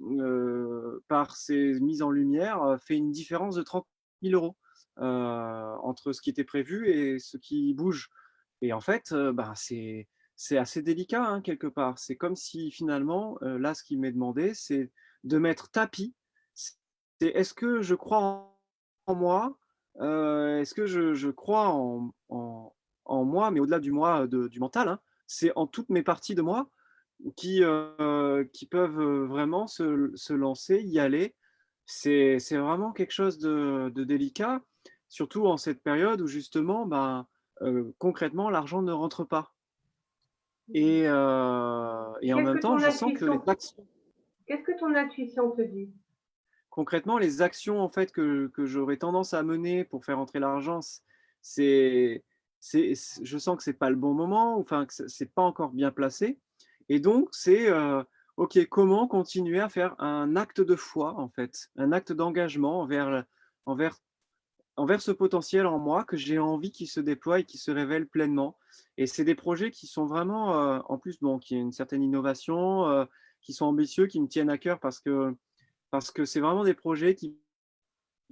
par ses mises en lumière, fait une différence de 30 000 € entre ce qui était prévu et ce qui bouge. Et en fait, ben, c'est assez délicat, hein, quelque part. C'est comme si finalement, là, ce qui m'est demandé, c'est de mettre tapis. C'est est-ce que je crois en moi? Est-ce que je crois en moi, mais au-delà du moi, du mental, hein, c'est en toutes mes parties de moi qui peuvent, vraiment se lancer, y aller. C'est vraiment quelque chose de délicat, surtout en cette période où justement, ben, concrètement, l'argent ne rentre pas et en Qu'est-ce même que temps, ton je sens que les intuition, actions qu'est-ce que ton intuition te dit? concrètement, les actions en fait que j'aurais tendance à mener pour faire entrer l'argent, c'est je sens que c'est pas le bon moment, enfin que c'est pas encore bien placé et donc c'est, OK, comment continuer à faire un acte de foi en fait, un acte d'engagement envers envers ce potentiel en moi que j'ai envie qu'il se déploie et qu'il se révèle pleinement. Et c'est des projets qui sont vraiment, en plus, bon, qui ont une certaine innovation, qui sont ambitieux, qui me tiennent à cœur parce que c'est vraiment des projets qui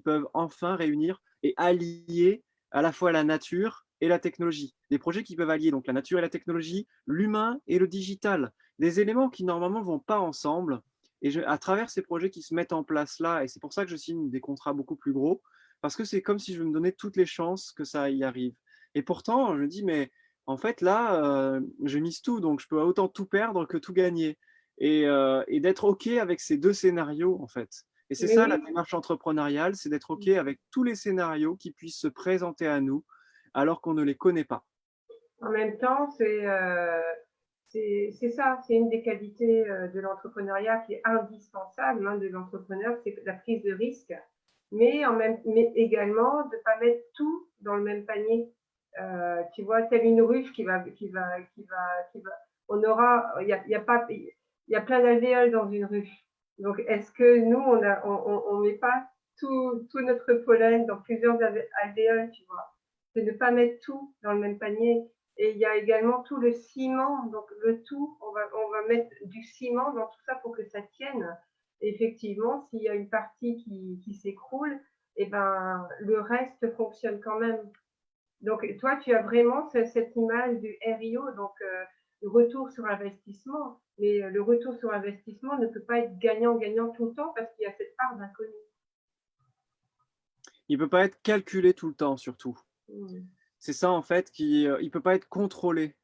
peuvent enfin réunir et allier à la fois la nature et la technologie. Des projets qui peuvent allier donc la nature et la technologie, l'humain et le digital. Des éléments qui normalement vont pas ensemble. Et à travers ces projets qui se mettent en place là, et c'est pour ça que je signe des contrats beaucoup plus gros, parce que c'est comme si je me donnais toutes les chances que ça y arrive. Et pourtant, je me dis, mais en fait là, je mise tout, donc je peux autant tout perdre que tout gagner. Et d'être OK avec ces deux scénarios, en fait. Et c'est Mais ça la oui, démarche entrepreneuriale, c'est d'être OK avec tous les scénarios qui puissent se présenter à nous, alors qu'on ne les connaît pas. en même temps, c'est ça, c'est une des qualités de l'entrepreneuriat qui est indispensable, hein, de l'entrepreneur, c'est la prise de risque, mais également de ne pas mettre tout dans le même panier. Tu vois, telle une ruche qui va, on aura, il y a pas, il y a plein d'alvéoles dans une ruche. Donc, est-ce que nous, on met pas tout notre pollen dans plusieurs alvéoles, tu vois? C'est ne pas mettre tout dans le même panier. Et il y a également tout le ciment, donc le tout, on va mettre du ciment dans tout ça pour que ça tienne. Et effectivement, s'il y a une partie qui s'écroule, et ben, le reste fonctionne quand même. Donc, toi, tu as vraiment cette image du RIO, donc le retour sur investissement. Mais le retour sur investissement ne peut pas être gagnant-gagnant tout le temps parce qu'il y a cette part d'inconnu. Il peut pas être calculé tout le temps surtout. Mmh. C'est ça en fait qui, il peut pas être contrôlé.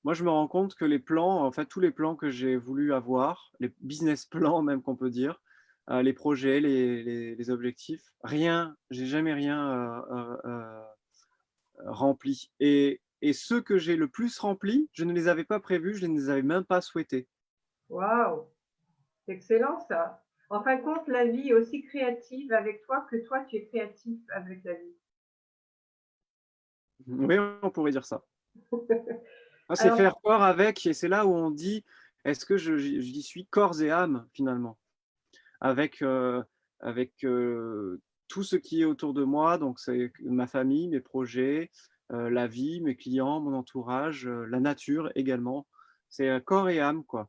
Moi, je me rends compte que les plans, en fait, tous les plans que j'ai voulu avoir, les business plans même qu'on peut dire, les projets, les objectifs, rien, j'ai jamais rien, rempli et ceux que j'ai le plus remplis, je ne les avais pas prévus, je ne les avais même pas souhaités. Waouh! C'est excellent ça. En fin de compte, la vie est aussi créative avec toi que toi, tu es créatif avec la vie. Oui, on pourrait dire ça. Ah, c'est Alors, faire corps avec et c'est là où on dit: «Est-ce que j'y suis corps et âme finalement?» avec, avec, tout ce qui est autour de moi, donc c'est ma famille, mes projets, la vie, mes clients, mon entourage, la nature également. C'est, corps et âme, quoi.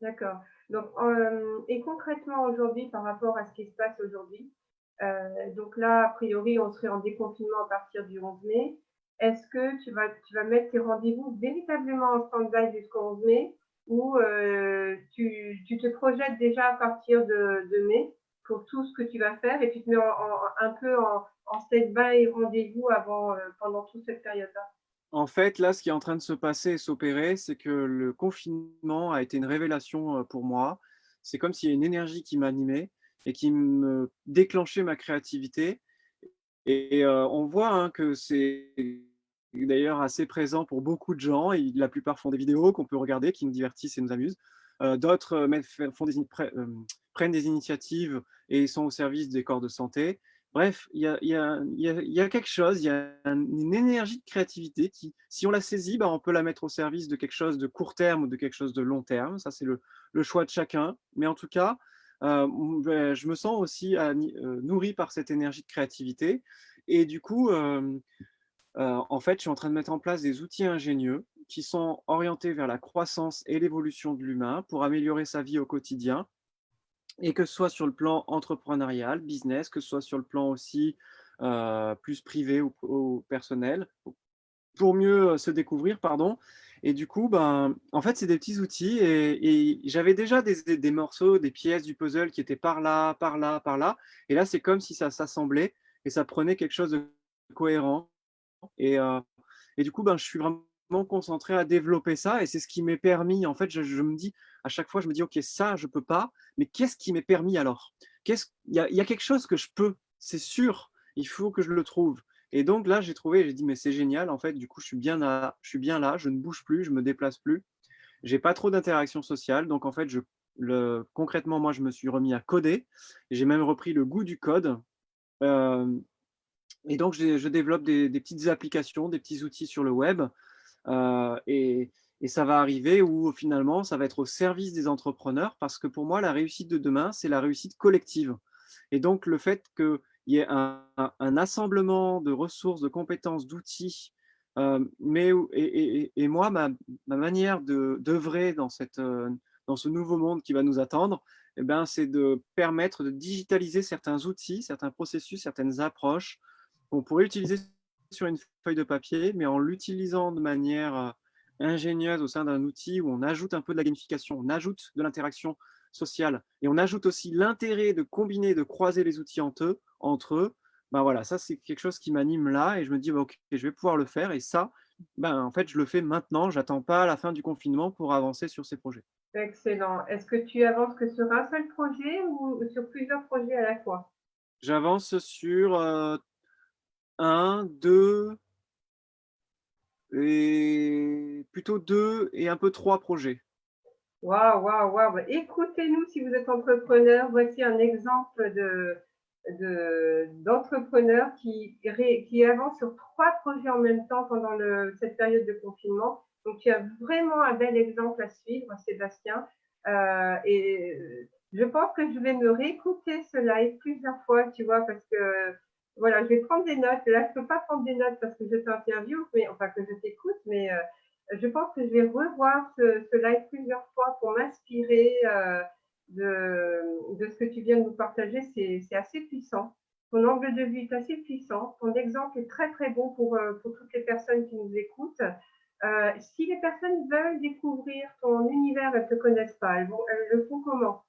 d'accord. Donc, et concrètement aujourd'hui, par rapport à ce qui se passe aujourd'hui, donc là, a priori, on serait en déconfinement à partir du 11 mai. Est-ce que tu vas mettre tes rendez-vous véritablement en stand-by jusqu'au 11 mai ou tu te projettes déjà à partir de mai pour tout ce que tu vas faire et tu te mets un peu en stand-by rendez-vous avant, pendant toute cette période-là? En fait, là, ce qui est en train de se passer et s'opérer, c'est que le confinement a été une révélation, pour moi. C'est comme s'il y a une énergie qui m'animait et qui me déclenchait ma créativité et on voit, hein, que c'est d'ailleurs assez présent pour beaucoup de gens et la plupart font des vidéos qu'on peut regarder, qui nous divertissent et nous amusent. D'autres, font prennent des initiatives et sont au service des corps de santé. Bref, il y a quelque chose, il y a une énergie de créativité qui, si on la saisit, bah, on peut la mettre au service de quelque chose de court terme ou de quelque chose de long terme. Ça, c'est le choix de chacun. Mais en tout cas, je me sens aussi nourri par cette énergie de créativité et du coup, en fait, je suis en train de mettre en place des outils ingénieux qui sont orientés vers la croissance et l'évolution de l'humain pour améliorer sa vie au quotidien. Et que ce soit sur le plan entrepreneurial, business, que ce soit sur le plan aussi plus privé ou personnel, pour mieux se découvrir, pardon. Et du coup, ben, en fait, c'est des petits outils et j'avais déjà des morceaux, des pièces du puzzle qui étaient par là, par là, par là. Et là, c'est comme si ça s'assemblait et ça prenait quelque chose de cohérent. Et, heu et du coup, ben, je suis vraiment concentré à développer ça et c'est ce qui m'est permis en fait, je me dis à chaque fois, je me dis: «OK, ça je peux pas, mais qu'est-ce qui m'est permis alors? Qu'est-ce il y a quelque chose que je peux, c'est sûr, il faut que je le trouve». Et donc là, j'ai trouvé, j'ai dit: «Mais c'est génial en fait, du coup, je suis bien là, je ne bouge plus, je me déplace plus, j'ai pas trop d'interactions sociales». Donc en fait, concrètement, moi, je me suis remis à coder. J'ai même repris le goût du code, hem et donc je développe des petites applications, des petits outils sur le web, et ça va arriver où finalement, ça va être au service des entrepreneurs parce que pour moi, la réussite de demain, c'est la réussite collective. Et donc le fait qu'il y ait un assemblement de ressources, de compétences, d'outils, mais où et moi, ma manière d'œuvrer dans ce nouveau monde qui va nous attendre, et ben, c'est de permettre de digitaliser certains outils, certains processus, certaines approches qu'on pourrait utiliser sur une feuille de papier, mais en l'utilisant de manière, ingénieuse au sein d'un outil où on ajoute un peu de la gamification, on ajoute de l'interaction sociale et on ajoute aussi l'intérêt de combiner, de croiser les outils entre eux. Ben, voilà, ça c'est quelque chose qui m'anime là et je me dis: «Bah, OK, je vais pouvoir le faire» et ça, ben, en fait, je le fais maintenant, j'attends pas la fin du confinement pour avancer sur ces projets. Excellent. Est-ce que tu avances que sur un seul projet ou sur plusieurs projets à la fois? J'avance sur, 1, 2 et plutôt 2 et un peu 3 projets. Waouh, waouh, waouh! Bah, écoutez-nous si vous êtes entrepreneur. Voici un exemple d'entrepreneur qui avance sur 3 projets en même temps pendant cette période de confinement. Donc tu as vraiment un bel exemple à suivre, Sébastien. Je pense que je vais me réécouter ce live plusieurs fois, tu vois? Parce que, voilà, je vais prendre des notes. Là, je peux pas prendre des notes parce que je t'interviewe, mais enfin que je t'écoute, mais je pense que je vais revoir ce live plusieurs fois pour m'inspirer de ce que tu viens de nous partager. C'est assez puissant. Ton angle de vue est assez puissant. Ton exemple est très très bon pour toutes les personnes qui nous écoutent. Si les personnes veulent découvrir ton univers, elles ne te connaissent pas, elles le font comment?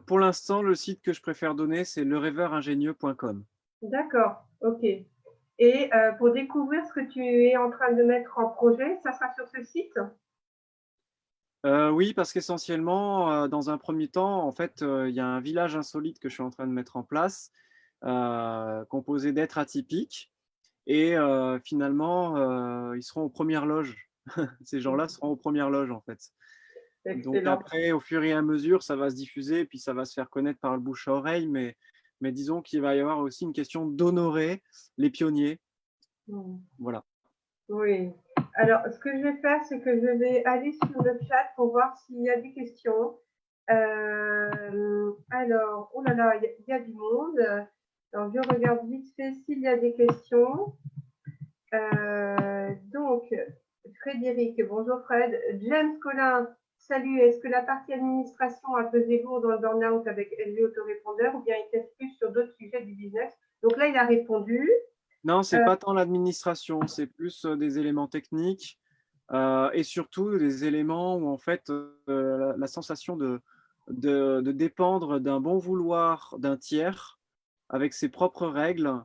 Pour l'instant, le site que je préfère donner, c'est lerêveuringénieux.com. D'accord, ok. Et pour découvrir ce que tu es en train de mettre en projet, ça sera sur ce site? Oui, parce qu'essentiellement, dans un premier temps, en fait, il y a un village insolite que je suis en train de mettre en place, composé d'êtres atypiques et finalement, ils seront aux premières loges. Ces gens-là seront aux premières loges, en fait. Donc Excellent. après, au fur et à mesure, ça va se diffuser et puis ça va se faire connaître par le bouche à oreille, mais disons qu'il va y avoir aussi une question d'honorer les pionniers. Mm. Voilà. Oui. Alors, ce que je vais faire, c'est que je vais aller sur le chat pour voir s'il y a des questions. Alors, oh là là, il y a du monde. Alors, je regarde vite fait s'il y a des questions. Donc, Frédéric, bonjour Fred. James Collin, salut. Est-ce que la partie administration a pesé lourd dans le burn-out avec LV Autorépondeur ou bien était-ce plus sur d'autres sujets du business? Donc là, il a répondu. Non, Euh, c'est pas tant l'administration, c'est plus, des éléments techniques, et surtout des éléments où en fait, la sensation de dépendre d'un bon vouloir d'un tiers avec ses propres règles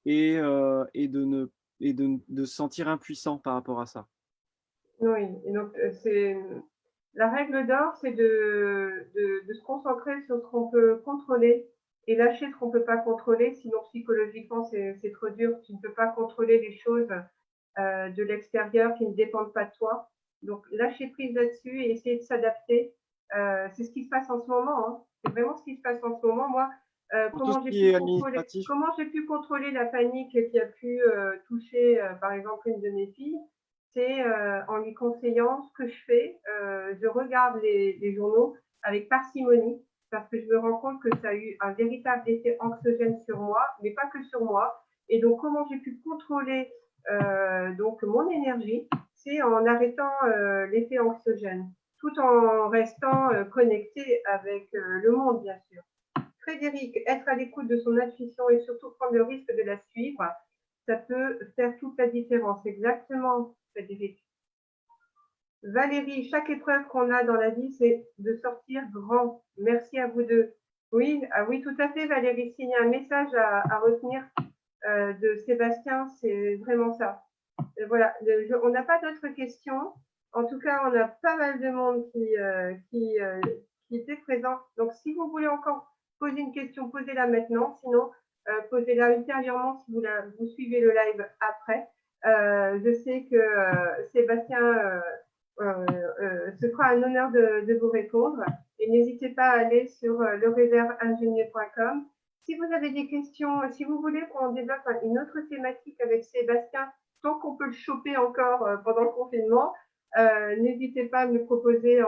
et de ne et de se sentir impuissant par rapport à ça. Oui, et donc c'est la règle d'or, c'est de se concentrer sur ce qu'on peut contrôler et lâcher ce qu'on ne peut pas contrôler, sinon psychologiquement c'est trop dur. Tu ne peux pas contrôler les choses de l'extérieur qui ne dépendent pas de toi. Donc lâcher prise là-dessus et essayer de s'adapter. C'est ce qui se passe en ce moment, hein. C'est vraiment ce qui se passe en ce moment. Moi, Pour tout ce qui est administratif, comment j'ai pu contrôler la panique qui a pu toucher, par exemple, une de mes filles, c'est en lui conseillant ce que je fais. Je regarde les journaux avec parcimonie parce que je me rends compte que ça a eu un véritable effet anxiogène sur moi, mais pas que sur moi. Et donc, comment j'ai pu contrôler donc mon énergie, c'est en arrêtant l'effet anxiogène, tout en restant connecté avec le monde, bien sûr. Frédéric, être à l'écoute de son intuition et surtout prendre le risque de la suivre, ça peut faire toute la différence. Exactement, Frédéric. Valérie, chaque épreuve qu'on a dans la vie, c'est de sortir grand. Merci à vous deux. Oui, ah oui, tout à fait, Valérie. S'il y a un message à retenir de Sébastien, c'est vraiment ça. Et voilà, on n'a pas d'autres questions. En tout cas, on a pas mal de monde qui était présent. Donc, si vous voulez encore poser une question, posez-la maintenant. Sinon, posez-la ultérieurement si vous suivez le live après. Je sais que Sébastien se fera un honneur de vous répondre. Et n'hésitez pas à aller sur leréverbingénieur.com. Si vous avez des questions, si vous voulez qu'on développe une autre thématique avec Sébastien, tant qu'on peut le choper encore pendant le confinement, n'hésitez pas à me proposer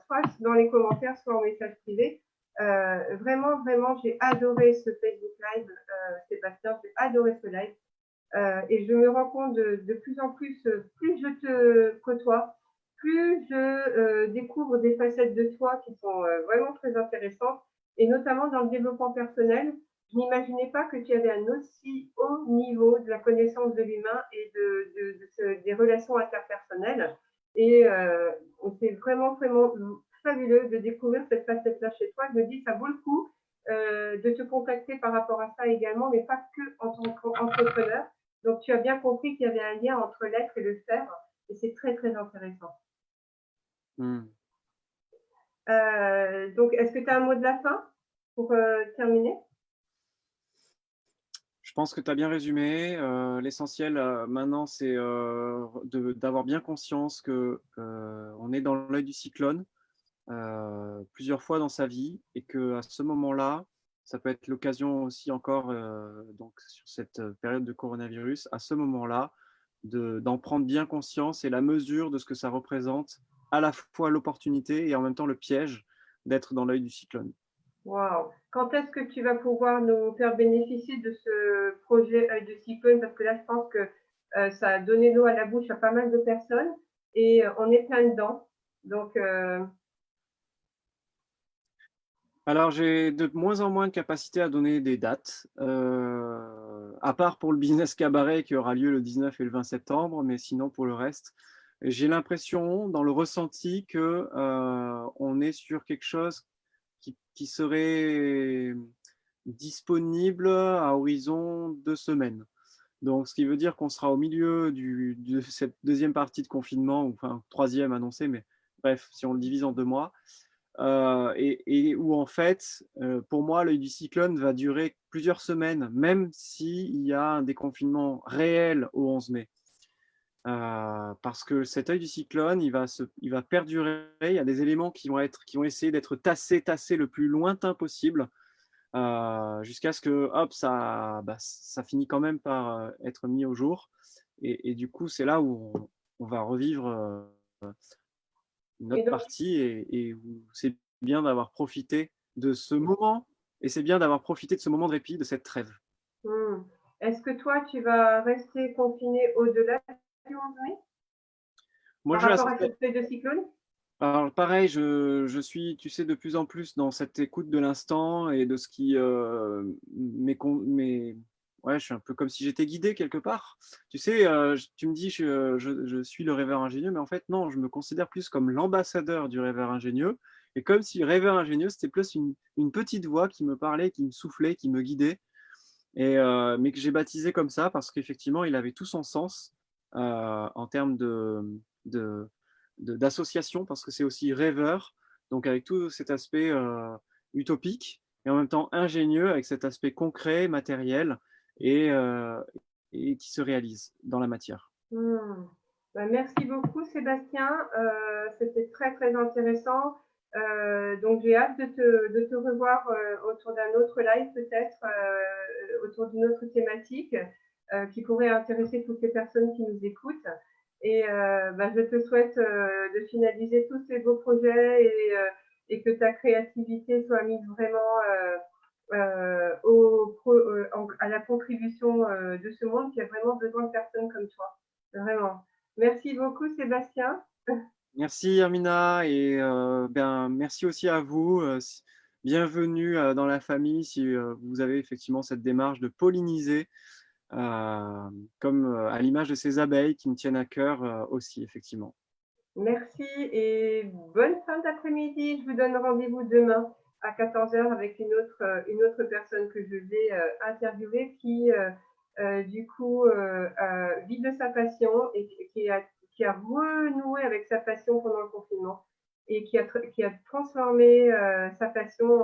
soit dans les commentaires, soit en message privé. Vraiment, vraiment, j'ai adoré ce Facebook Live, Sébastien, j'ai adoré ce live. Et je me rends compte de plus en plus, plus je te côtoie, plus je découvre des facettes de toi qui sont vraiment très intéressantes, et notamment dans le développement personnel. Je n'imaginais pas que tu avais un aussi haut niveau de la connaissance de l'humain et des relations interpersonnelles. Et c'est vraiment, vraiment fabuleux de découvrir cette facette-là chez toi. Je me dis, ça vaut le coup de te contacter par rapport à ça également, mais pas que en tant qu'entrepreneur. Donc, tu as bien compris qu'il y avait un lien entre l'être et le faire, et c'est très, très intéressant. Donc, est-ce que tu as un mot de la fin pour terminer? Je pense que tu as bien résumé. L'essentiel maintenant, c'est d'avoir bien conscience qu'on est dans l'œil du cyclone plusieurs fois dans sa vie et qu'à ce moment-là, ça peut être l'occasion aussi encore, donc sur cette période de coronavirus, à ce moment-là, d'en prendre bien conscience et la mesure de ce que ça représente, à la fois l'opportunité et en même temps le piège d'être dans l'œil du cyclone. Waouh! Quand est-ce que tu vas pouvoir nous faire bénéficier de ce projet œil de cyclone? Parce que là, je pense que ça a donné l'eau à la bouche à pas mal de personnes et on est plein dedans. Donc, Alors, j'ai de moins en moins de capacité à donner des dates, à part pour le business cabaret qui aura lieu le 19 et le 20 septembre, mais sinon pour le reste, j'ai l'impression dans le ressenti que, on est sur quelque chose qui serait disponible à horizon 2 semaines. Donc ce qui veut dire qu'on sera au milieu de cette deuxième partie de confinement, ou enfin troisième annoncée, mais bref, si on le divise en 2 mois, et où en fait, pour moi, l'œil du cyclone va durer plusieurs semaines, même s'il y a un déconfinement réel au 11 mai. Parce que cet œil du cyclone, il va perdurer. Il y a des éléments qui vont essayer d'être tassés le plus lointain possible, jusqu'à ce que, hop, ça finit quand même par être mis au jour. Et du coup, c'est là où on va revivre une et autre donc, partie et où c'est bien d'avoir profité de ce moment et c'est bien d'avoir profité de ce moment de répit, de cette trêve. est-ce que toi, tu vas rester confiné au-delà du 11 mai Moi, par je rapport à reste cette feuille de cyclone? alors pareil, je suis, tu sais, de plus en plus dans cette écoute de l'instant et de ce qui, ouais, je suis un peu comme si j'étais guidé quelque part. Tu sais, tu me dis: Je suis le rêveur ingénieux», mais en fait non, je me considère plus comme l'ambassadeur du rêveur ingénieux et comme si le rêveur ingénieux, c'était plus une petite voix qui me parlait, qui me soufflait, qui me guidait. Et mais que j'ai baptisé comme ça parce qu'effectivement, il avait tout son sens, en termes de d'association parce que c'est aussi rêveur, donc avec tout cet aspect, utopique et en même temps ingénieux avec cet aspect concret, matériel et heu et qui se réalise dans la matière. Mmh. Bah, merci beaucoup Sébastien, c'était très, très intéressant. Donc j'ai hâte de te revoir, autour d'un autre live peut-être, autour d'une autre thématique, qui pourrait intéresser toutes les personnes qui nous écoutent. Et bah, je te souhaite, de finaliser tous ces beaux projets et que ta créativité soit mise vraiment, à la contribution, de ce monde qui a vraiment besoin de personnes comme toi. Vraiment. Merci beaucoup, Sébastien. Merci Hermina et merci aussi à vous, bienvenue, dans la famille si, vous avez effectivement cette démarche de polliniser, comme, à l'image de ces abeilles qui me tiennent à cœur, aussi effectivement. Merci et bonne fin d'après-midi. Je vous donne rendez-vous demain à 14 heures avec une autre personne que je vais interviewer qui, du coup, vit de sa passion et qui a renoué avec sa passion pendant le confinement et qui a transformé sa passion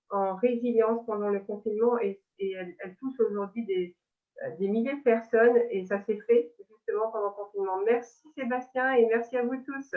en résilience pendant le confinement et elle touche aujourd'hui des milliers de personnes et ça s'est fait justement pendant le confinement. Merci Sébastien et merci à vous tous.